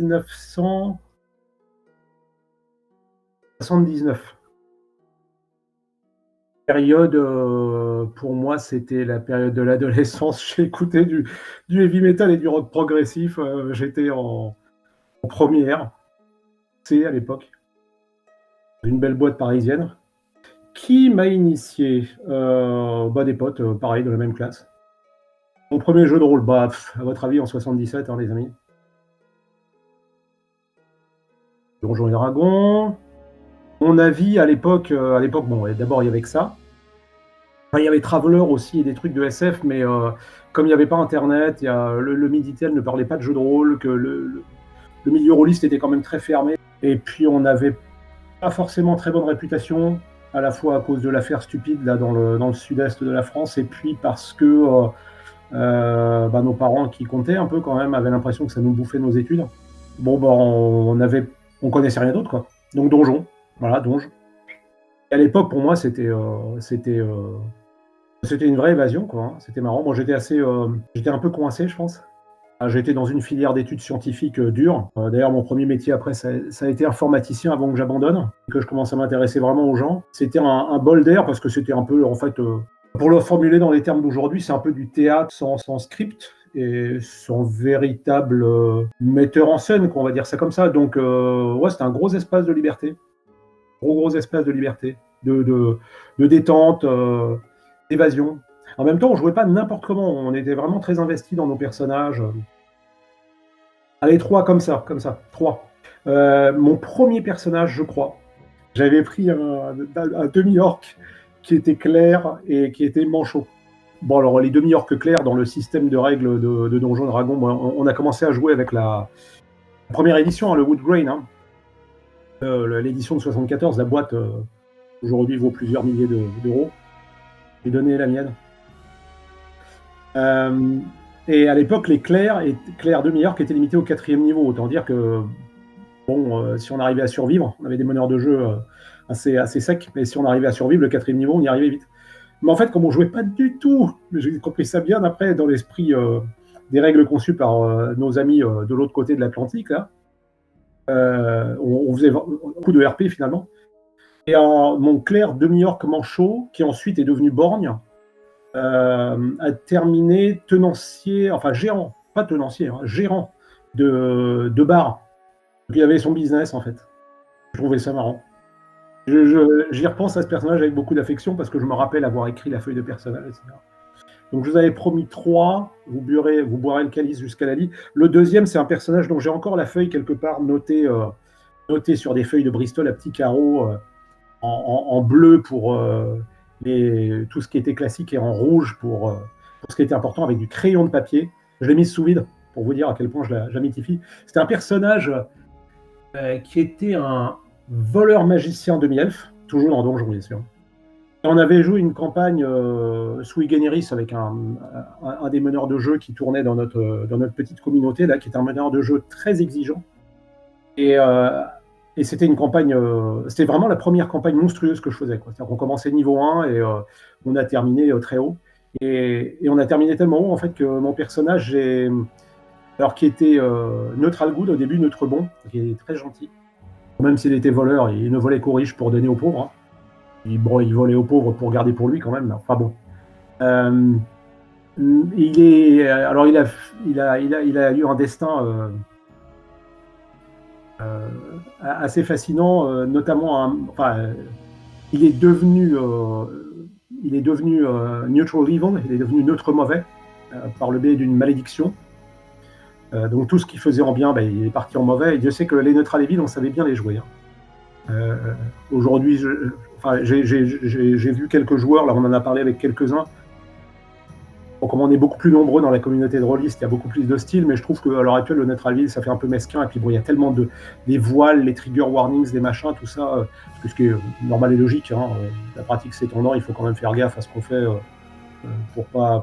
1979. Période, pour moi, c'était la période de l'adolescence. J'ai écouté du heavy metal et du rock progressif. J'étais en première C à l'époque, une belle boîte parisienne. Qui m'a initié? Des potes, pareil, de la même classe. Mon premier jeu de rôle, à votre avis, en 77, hein, les amis. Donjons et Dragons. Mon avis à l'époque, bon, d'abord il y avait que ça. Enfin, il y avait Traveller aussi et des trucs de SF, mais comme il n'y avait pas Internet, le Minitel ne parlait pas de jeux de rôle, que le milieu rôliste était quand même très fermé. Et puis on n'avait pas forcément très bonne réputation, à la fois à cause de l'affaire stupide là dans le sud-est de la France, et puis parce que nos parents qui comptaient un peu quand même avaient l'impression que ça nous bouffait nos études. Bon, on connaissait rien d'autre, quoi. Donc Donjon, voilà, Donjon. Et à l'époque, pour moi, c'était une vraie évasion, quoi, hein. C'était marrant. Moi, j'étais un peu coincé, je pense. J'étais dans une filière d'études scientifiques dure. D'ailleurs, mon premier métier après, ça a été informaticien avant que j'abandonne, que je commence à m'intéresser vraiment aux gens. C'était un bol d'air parce que c'était un peu, en fait, pour le formuler dans les termes d'aujourd'hui, c'est un peu du théâtre sans script et sans véritable metteur en scène, on va dire ça comme ça. Donc, ouais, c'était un gros espace de liberté. Gros espace de liberté, de détente, d'évasion. En même temps, on jouait pas n'importe comment. On était vraiment très investis dans nos personnages. Allez, 3 comme ça, 3. Mon premier personnage, je crois, j'avais pris un demi-orc qui était clair et qui était manchot. Bon, alors les demi-orcs clairs, dans le système de règles de Donjons et Dragons, on a commencé à jouer avec la première édition, hein, le Wood Grain, hein. L'édition de 74, la boîte, aujourd'hui, vaut plusieurs milliers d'euros. J'ai donné la mienne. Et à l'époque, les clairs demi-orcs étaient limités au 4e niveau. Autant dire que, si on arrivait à survivre, on avait des meneurs de jeu assez secs, mais si on arrivait à survivre, le 4e niveau, on y arrivait vite. Mais en fait, comme on jouait pas du tout, j'ai compris ça bien après, dans l'esprit des règles conçues par nos amis de l'autre côté de l'Atlantique, là, on faisait beaucoup de RP finalement. Et mon clair demi-orc manchot, qui ensuite est devenu borgne, a terminé tenancier, enfin gérant, pas tenancier, hein, gérant de bar. Donc, il avait son business en fait. Je trouvais ça marrant. J'y repense à ce personnage avec beaucoup d'affection parce que je me rappelle avoir écrit la feuille de personnage, etc. Donc je vous avais promis 3, vous boirez le calice jusqu'à la lie. Le deuxième, c'est un personnage dont j'ai encore la feuille quelque part notée sur des feuilles de Bristol à petits carreaux en bleu pour tout ce qui était classique et en rouge pour ce qui était important, avec du crayon de papier. Je l'ai mise sous vide pour vous dire à quel point je la mythifie. C'était un personnage qui était un voleur magicien demi-elfe, toujours dans Donjon, bien sûr. Et on avait joué une campagne sui generis avec un des meneurs de jeu qui tournait dans notre petite communauté, là, qui est un meneur de jeu très exigeant. Et c'était une campagne, c'était vraiment la première campagne monstrueuse que je faisais, quoi. C'est-à-dire qu'on commençait niveau 1 et on a terminé très haut. Et on a terminé tellement haut, en fait, que mon personnage, qui était neutral good au début, neutre bon, qui est très gentil. Même s'il était voleur, il ne volait qu'aux riches pour donner aux pauvres, hein. Il volait aux pauvres pour garder pour lui quand même. Enfin bon. Il a eu un destin assez fascinant, notamment. Il est devenu neutral evil. Il est devenu neutre mauvais par le biais d'une malédiction. Donc tout ce qu'il faisait en bien, il est parti en mauvais. Et Dieu sait que les neutral evil, on savait bien les jouer, hein. Aujourd'hui, j'ai vu quelques joueurs, là on en a parlé avec quelques-uns. Bon, comme on est beaucoup plus nombreux dans la communauté de rôlistes, il y a beaucoup plus de styles, mais je trouve qu'à l'heure actuelle, le neutral evil, ça fait un peu mesquin. Et puis bon, il y a tellement des voiles, les trigger warnings, des machins, tout ça, ce qui est normal et logique, hein. La pratique s'étendant, il faut quand même faire gaffe à ce qu'on fait pour pas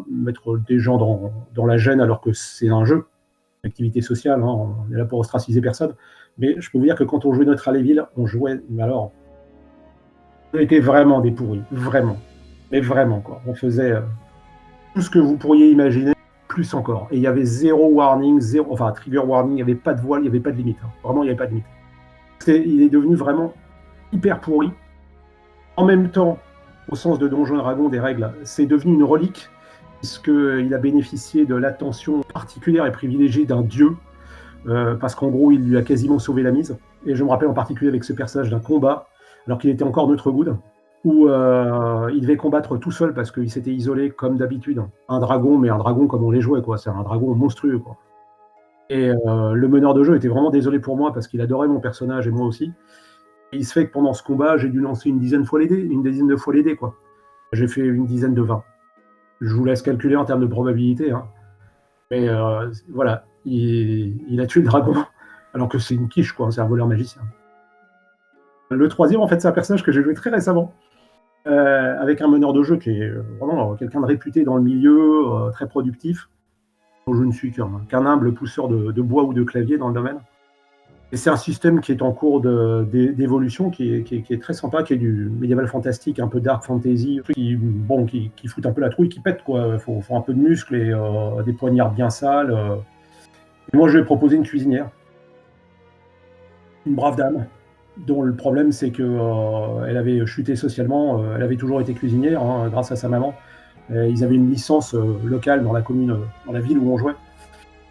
mettre des gens dans la gêne alors que c'est un jeu, une activité sociale, hein, on est là pour ostraciser personne. Mais je peux vous dire que quand on jouait neutral evil, on jouait, mais alors, on était vraiment des pourris, vraiment. Mais vraiment, quoi. On faisait tout ce que vous pourriez imaginer. plus encore. Et il y avait zéro warning, enfin trigger warning, il n'y avait pas de voile, il n'y avait pas de limite. Hein. Vraiment, il n'y avait pas de limite. Il est devenu vraiment hyper pourri. En même temps, au sens de Donjons et Dragons des règles, c'est devenu une relique, puisqu'il a bénéficié de l'attention particulière et privilégiée d'un dieu, parce qu'en gros, il lui a quasiment sauvé la mise. Et je me rappelle en particulier avec ce personnage d'un combat, alors qu'il était encore neutre good, où il devait combattre tout seul parce qu'il s'était isolé comme d'habitude. Un dragon, mais un dragon comme on les jouait, quoi. C'est un dragon monstrueux, quoi. Et le meneur de jeu était vraiment désolé pour moi parce qu'il adorait mon personnage et moi aussi. Et il se fait que pendant ce combat, j'ai dû lancer une dizaine de fois les dés, quoi. J'ai fait une dizaine de 20. Je vous laisse calculer en termes de probabilité, hein. Mais voilà, il a tué le dragon, alors que c'est une quiche, quoi. C'est un voleur magicien. Le troisième, en fait, c'est un personnage que j'ai joué très récemment, avec un meneur de jeu qui est vraiment quelqu'un de réputé dans le milieu, très productif. Je ne suis qu'un humble pousseur de bois ou de clavier dans le domaine. Et c'est un système qui est en cours d'évolution, qui est très sympa, qui est du médiéval fantastique, un peu dark fantasy, qui fout un peu la trouille, qui pète, quoi. Faut un peu de muscles et des poignards bien sales. Et moi, je lui ai proposé une cuisinière, une brave dame, dont le problème, c'est qu'elle avait chuté socialement. Elle avait toujours été cuisinière, hein, grâce à sa maman. Ils avaient une licence locale dans la commune, dans la ville où on jouait.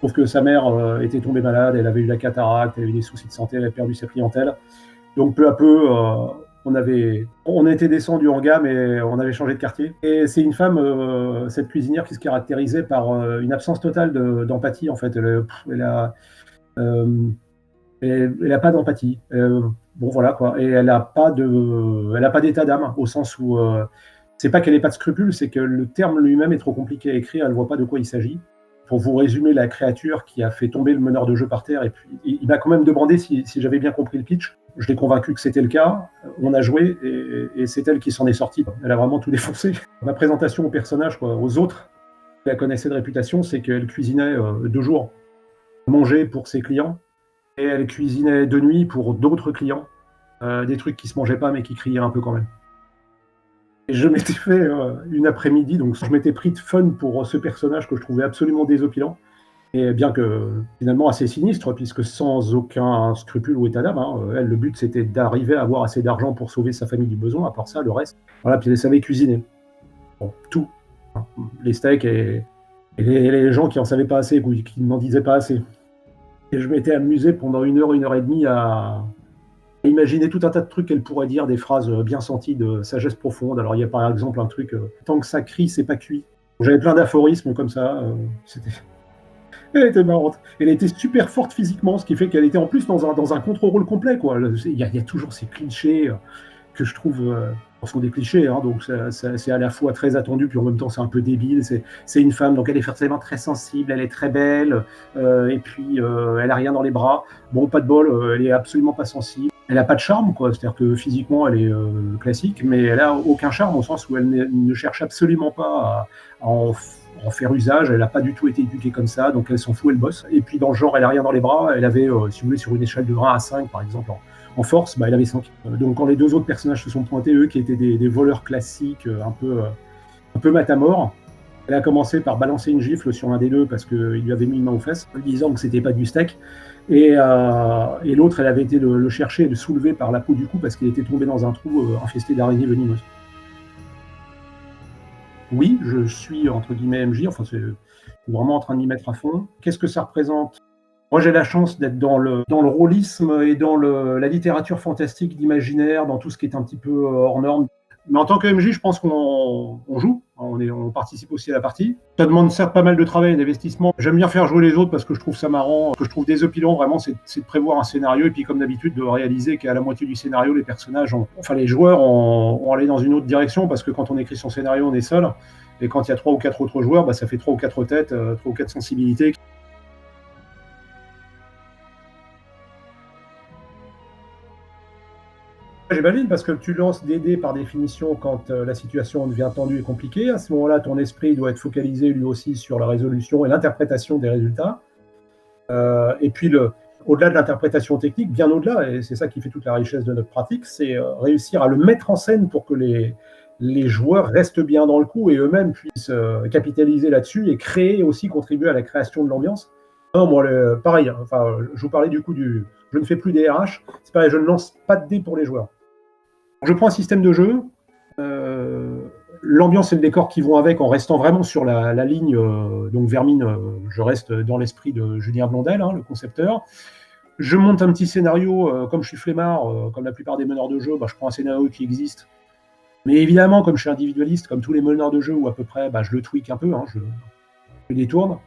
Sauf que sa mère était tombée malade, elle avait eu la cataracte, elle avait eu des soucis de santé, elle avait perdu sa clientèle. Donc peu à peu, on était descendu en gamme et on avait changé de quartier. Et c'est une femme, cette cuisinière, qui se caractérisait par une absence totale d'empathie, en fait. Elle a pas d'empathie. Bon, voilà, quoi. Et elle n'a pas d'état d'âme, au sens où c'est pas qu'elle n'ait pas de scrupules, c'est que le terme lui-même est trop compliqué à écrire, elle ne voit pas de quoi il s'agit. Pour vous résumer la créature qui a fait tomber le meneur de jeu par terre, et puis il m'a quand même demandé si j'avais bien compris le pitch. Je l'ai convaincu que c'était le cas. On a joué et c'est elle qui s'en est sortie. Elle a vraiment tout défoncé. Ma présentation au personnage, quoi, aux autres, qui la connaissaient de réputation, c'est qu'elle cuisinait de jour, manger pour ses clients, et elle cuisinait de nuit pour d'autres clients, des trucs qui se mangeaient pas mais qui criaient un peu quand même. Et je m'étais fait une après-midi, donc je m'étais pris de fun pour ce personnage que je trouvais absolument désopilant, et bien que finalement assez sinistre, puisque sans aucun scrupule ou état d'âme, hein, elle, le but c'était d'arriver à avoir assez d'argent pour sauver sa famille du besoin, à part ça, le reste. Voilà, puis elle savait cuisiner. Bon, tout. Hein, les steaks et les gens qui en savaient pas assez, qui n'en disaient pas assez. Et je m'étais amusé pendant une heure et demie à imaginer tout un tas de trucs qu'elle pourrait dire, des phrases bien senties de sagesse profonde. Alors il y a par exemple un truc, tant que ça crie, c'est pas cuit. J'avais plein d'aphorismes comme ça. Elle était marrante. Elle était super forte physiquement, ce qui fait qu'elle était en plus dans un contre-rôle complet, quoi. Il y a toujours ces clichés que je trouve sont des clichés, hein, donc c'est à la fois très attendu, puis en même temps c'est un peu débile. C'est une femme, donc elle est forcément très sensible, elle est très belle, et puis elle a rien dans les bras. Bon, pas de bol, elle est absolument pas sensible. Elle a pas de charme, quoi. C'est-à-dire que physiquement elle est classique, mais elle a aucun charme au sens où elle ne cherche absolument pas à en faire usage. Elle n'a pas du tout été éduquée comme ça, donc elle s'en fout, elle bosse. Et puis dans le genre, elle a rien dans les bras. Elle avait, si vous voulez, sur une échelle de 1 à 5, par exemple, en force, elle avait 5. Donc quand les deux autres personnages se sont pointés, eux qui étaient des voleurs classiques, un peu matamor, elle a commencé par balancer une gifle sur l'un des deux parce qu'il lui avait mis une main aux fesses, lui disant que c'était pas du steak. Et l'autre, elle avait été le chercher et le soulever par la peau du cou parce qu'il était tombé dans un trou infesté d'araignées venimeuses. Oui, je suis entre guillemets MJ, enfin c'est vraiment en train de m'y mettre à fond. Qu'est-ce que ça représente? Moi j'ai la chance d'être dans le rôlisme et dans la littérature fantastique, d'imaginaire, dans tout ce qui est un petit peu hors norme. Mais en tant que MJ, je pense qu'on joue, on participe aussi à la partie. Ça demande certes pas mal de travail et d'investissement. J'aime bien faire jouer les autres parce que je trouve ça marrant. Ce que je trouve désopilant vraiment, c'est de prévoir un scénario et puis comme d'habitude de réaliser qu'à la moitié du scénario, les personnages, les joueurs ont allé dans une autre direction parce que quand on écrit son scénario, on est seul. Et quand il y a 3 ou 4 autres joueurs, ça fait 3 ou 4 têtes, 3 ou 4 sensibilités. J'imagine, parce que tu lances des dés par définition quand la situation devient tendue et compliquée. À ce moment-là, ton esprit doit être focalisé lui aussi sur la résolution et l'interprétation des résultats. Et puis, au-delà de l'interprétation technique, bien au-delà, et c'est ça qui fait toute la richesse de notre pratique, c'est réussir à le mettre en scène pour que les les joueurs restent bien dans le coup et eux-mêmes puissent capitaliser là-dessus et créer aussi, contribuer à la création de l'ambiance. Non, moi, pareil, hein, enfin, je vous parlais du coup je ne fais plus des RH, c'est pareil, je ne lance pas de dés pour les joueurs. Je prends un système de jeu, l'ambiance et le décor qui vont avec en restant vraiment sur la ligne, donc Vermine, je reste dans l'esprit de Julien Blondel, hein, le concepteur. Je monte un petit scénario, comme je suis flemmard, comme la plupart des meneurs de jeu, je prends un scénario qui existe. Mais évidemment, comme je suis individualiste, comme tous les meneurs de jeu, ou à peu près, je le tweak un peu, hein, je détourne.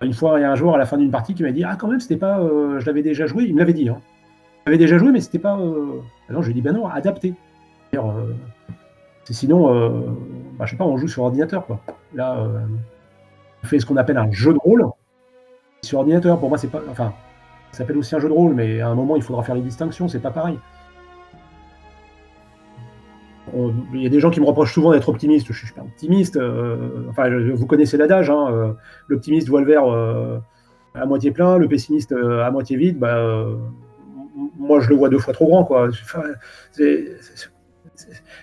Une fois, il y a un joueur à la fin d'une partie qui m'a dit « Ah, quand même, c'était pas... je l'avais déjà joué. » Il me l'avait dit. Hein. Je l'avais déjà joué, mais c'était pas... Alors, je lui ai dit « Ben non, adapté. » Sinon, je sais pas, on joue sur ordinateur, quoi. Là, on fait ce qu'on appelle un jeu de rôle. Sur ordinateur, pour moi, c'est pas... Enfin, ça s'appelle aussi un jeu de rôle, mais à un moment, il faudra faire les distinctions, c'est pas pareil. Il y a des gens qui me reprochent souvent d'être optimiste. Je suis pas optimiste. Enfin, vous connaissez l'adage, hein, l'optimiste voit le verre à moitié plein, le pessimiste à moitié vide. Moi, je le vois 2 fois trop grand, quoi. Enfin,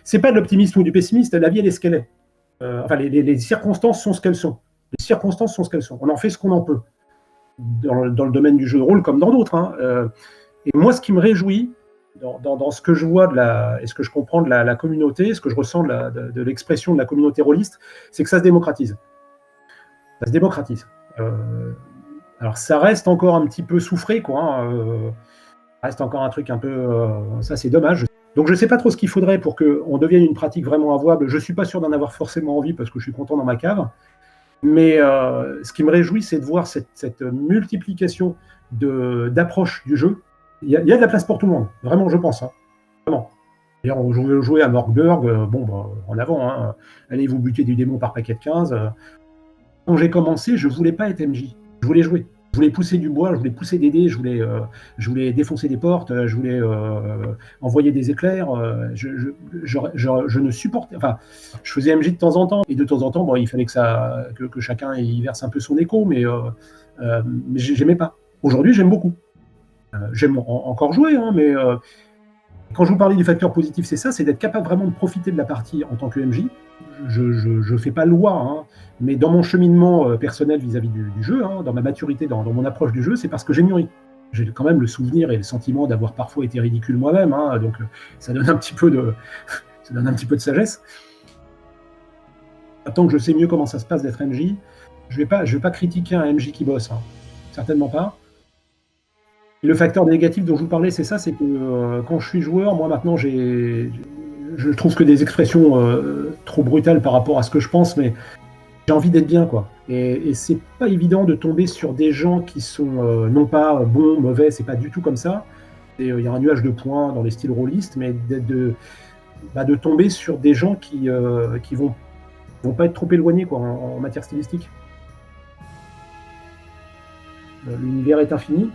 c'est pas de l'optimisme ou du pessimiste. La vie, elle est ce qu'elle est. Enfin, les circonstances sont ce qu'elles sont. Les circonstances sont ce qu'elles sont. On en fait ce qu'on en peut. Dans le domaine du jeu de rôle comme dans d'autres. Hein. Et moi, ce qui me réjouit, dans ce que je vois et ce que je comprends de la communauté, ce que je ressens de l'expression de la communauté rôliste, c'est que ça se démocratise. Ça se démocratise. Alors ça reste encore un petit peu souffré, quoi. Hein, ça reste encore un truc un peu... ça, c'est dommage. Donc je ne sais pas trop ce qu'il faudrait pour qu'on devienne une pratique vraiment avouable. Je ne suis pas sûr d'en avoir forcément envie parce que je suis content dans ma cave. Mais ce qui me réjouit, c'est de voir cette multiplication d'approches du jeu. Il y a de la place pour tout le monde, vraiment, je pense. Hein. Vraiment. D'ailleurs, on jouait à Morgburg, en avant. Hein. Allez vous buter du démon par paquet de 15. Quand j'ai commencé, je ne voulais pas être MJ. Je voulais jouer. Je voulais pousser du bois, je voulais pousser des dés, je voulais défoncer des portes, je voulais envoyer des éclairs. Je ne supportais... Enfin, je faisais MJ de temps en temps, et de temps en temps, il fallait que chacun y verse un peu son écho, mais j'aimais pas. Aujourd'hui, j'aime beaucoup. J'aime encore jouer, hein, mais quand je vous parlais du facteur positif, c'est ça, c'est d'être capable vraiment de profiter de la partie en tant que MJ. Je ne fais pas loi, hein, mais dans mon cheminement personnel vis-à- – du jeu, hein, dans ma maturité, dans mon approche du jeu, c'est parce que j'ai mûri. J'ai quand même le souvenir et le sentiment d'avoir parfois été ridicule moi-même, hein, donc ça donne un petit peu de sagesse. Tant que je sais mieux comment ça se passe d'être MJ, je vais pas critiquer un MJ qui bosse, hein, certainement pas. Le facteur négatif dont je vous parlais, c'est ça, c'est que quand je suis joueur, moi maintenant, je trouve que des expressions trop brutales par rapport à ce que je pense, mais j'ai envie d'être bien, quoi. Et c'est pas évident de tomber sur des gens qui sont non pas bons, mauvais, c'est pas du tout comme ça. Il y a un nuage de points dans les styles rôlistes, mais de tomber sur des gens qui vont pas être trop éloignés, quoi, en matière stylistique. L'univers est infini.